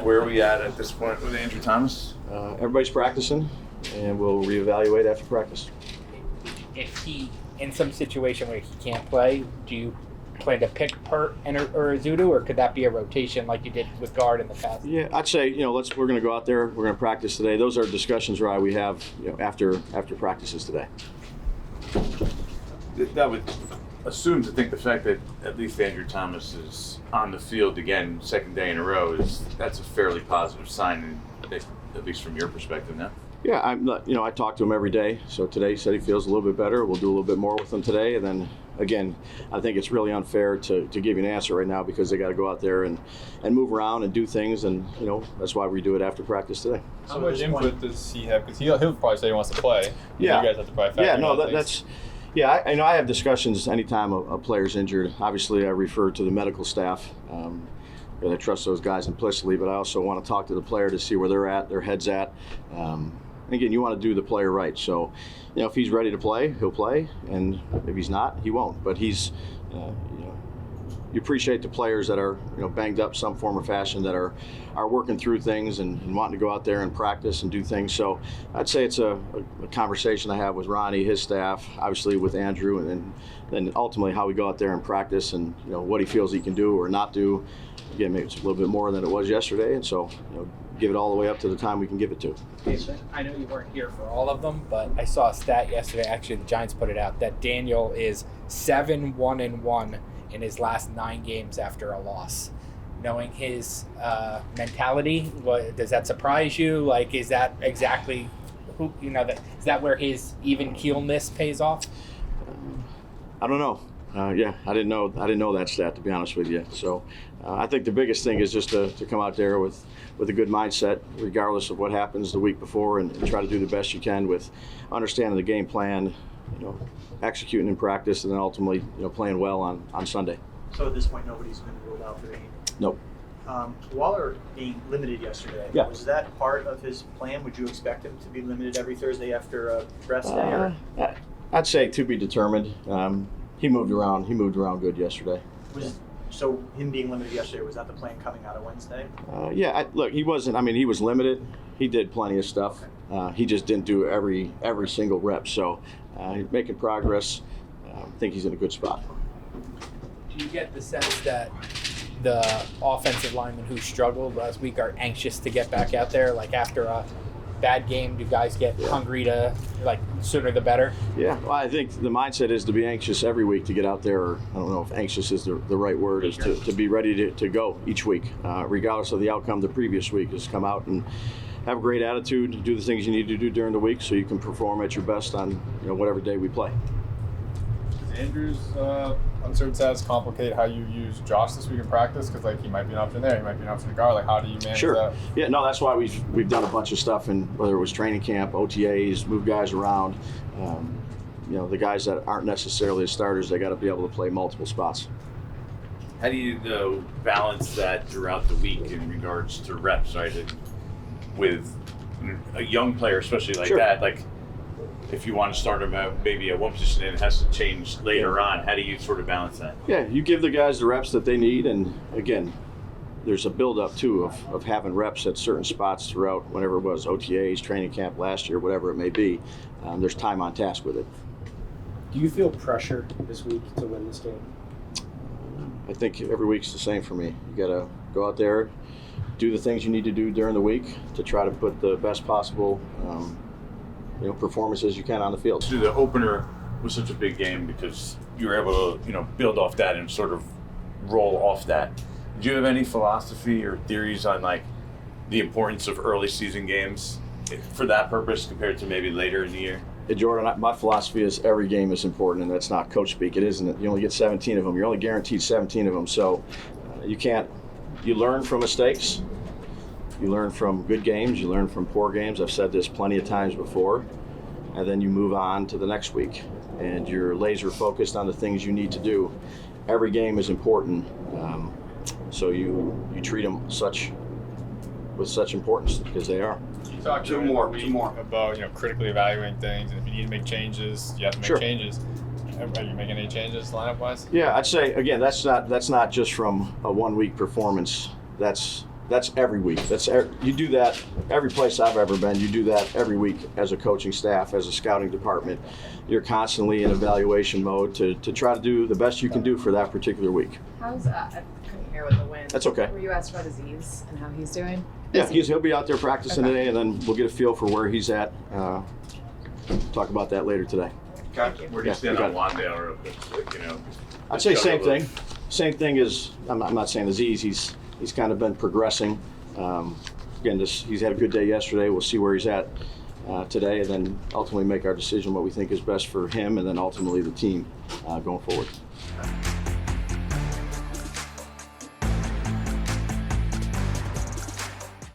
Where are we at this point with Andrew Thomas? Everybody's practicing, and we'll reevaluate after practice. If he, in some situation where he can't play, do you plan to pick Pert or Azudu, or could that be a rotation like you did with guard in the past? Yeah, I'd say, we're going to go out there. We're going to practice today. Those are discussions, Rye, we have after practices today. That would assume to think the fact that at least Andrew Thomas is on the field again, second day in a row, that's a fairly positive sign, at least from your perspective now. Yeah, I talk to him every day. So today he said he feels a little bit better. We'll do a little bit more with him today. And then, again, I think it's really unfair to give you an answer right now because they got to go out there and move around and do things. And, that's why we do it after practice today. How much input does he have? Because he'll probably say he wants to play. Yeah. You guys have to probably factor that's. Yeah, I have discussions anytime a player's injured. Obviously, I refer to the medical staff. I trust those guys implicitly, but I also want to talk to the player to see where they're at, their head's at. And again, you want to do the player right. So, if he's ready to play, he'll play, and if he's not, he won't. But he's, you appreciate the players that are, banged up some form or fashion, that are working through things and wanting to go out there and practice and do things. So I'd say it's a conversation I have with Ronnie, his staff, obviously with Andrew, and then ultimately how we go out there and practice and, what he feels he can do or not do. Again, maybe it's a little bit more than it was yesterday, and so, give it all the way up to the time we can give it to. I know you weren't here for all of them, but I saw a stat yesterday, actually the Giants put it out, that Daniel is 7-1-1 in his last 9 games after a loss. Knowing his mentality, does that surprise you? Like, is that exactly is that where his even keelness pays off? I don't know. I didn't know that stat, to be honest with you. So I think the biggest thing is just to come out there with a good mindset, regardless of what happens the week before, and try to do the best you can with understanding the game plan, executing in practice, and then ultimately, playing well on Sunday. So at this point, nobody's been ruled out for the game? Nope. Waller being limited yesterday, was that part of his plan? Would you expect him to be limited every Thursday after a rest day? I'd say to be determined. He moved around. He moved around good yesterday. So him being limited yesterday, was that the plan coming out of Wednesday? Look, he wasn't. I mean, he was limited. He did plenty of stuff. He just didn't do every single rep. So he's making progress. I think he's in a good spot. Do you get the sense that the offensive linemen who struggled last week are anxious to get back out there? Like, after a bad game, do guys get hungry to, sooner the better? Yeah, well, I think the mindset is to be anxious every week to get out there. Or I don't know if anxious is the right word, is to be ready to go each week, regardless of the outcome the previous week, is come out and have a great attitude, do the things you need to do during the week so you can perform at your best on whatever day we play. Andrew's uncertain status complicate how you use Josh this week in practice? Because he might be an option there, he might be an option in guard. How do you manage that? Yeah, no, that's why we've done a bunch of stuff, and whether it was training camp, OTAs, move guys around. The guys that aren't necessarily the starters, they got to be able to play multiple spots. How do you balance that throughout the week in regards to reps, right? With a young player, especially like that, if you want to start him out maybe at one position and it has to change later on, how do you sort of balance that? Yeah, you give the guys the reps that they need, and again, there's a build-up too of having reps at certain spots throughout, whenever it was OTAs, training camp last year, whatever it may be. There's time on task with it. Do you feel pressure this week to win this game? I think every week's the same for me. You got to go out there, do the things you need to do during the week to try to put the best possible performances you can on the field. The opener was such a big game because you were able to, build off that and sort of roll off that. Do you have any philosophy or theories on the importance of early season games for that purpose compared to maybe later in the year? Hey, Jordan, my philosophy is every game is important, and that's not coach speak. It isn't. You only get 17 of them. You're only guaranteed 17 of them. So you learn from mistakes. You learn from good games, you learn from poor games. I've said this plenty of times before. And then you move on to the next week. And you're laser focused on the things you need to do. Every game is important. So you treat them with such importance, because they are. You talked two more about critically evaluating things, and if you need to make changes, you have to make changes. Are you making any changes lineup wise? Yeah, I'd say again that's not just from a 1 week performance. That's That's every week. You do that every place I've ever been. You do that every week as a coaching staff, as a scouting department. You're constantly in evaluation mode to try to do the best you can do for that particular week. How's I couldn't hear with the wind. That's okay. Were you asked about Aziz and how he's doing? Yeah, he'll be out there practicing today, and then we'll get a feel for where he's at. Talk about that later today. Where do you stand on Wandale? I'd say same thing. Same thing as I'm not saying Aziz. He's kind of been progressing. Again, he's had a good day yesterday. We'll see where he's at today, and then ultimately make our decision what we think is best for him, and then ultimately the team going forward.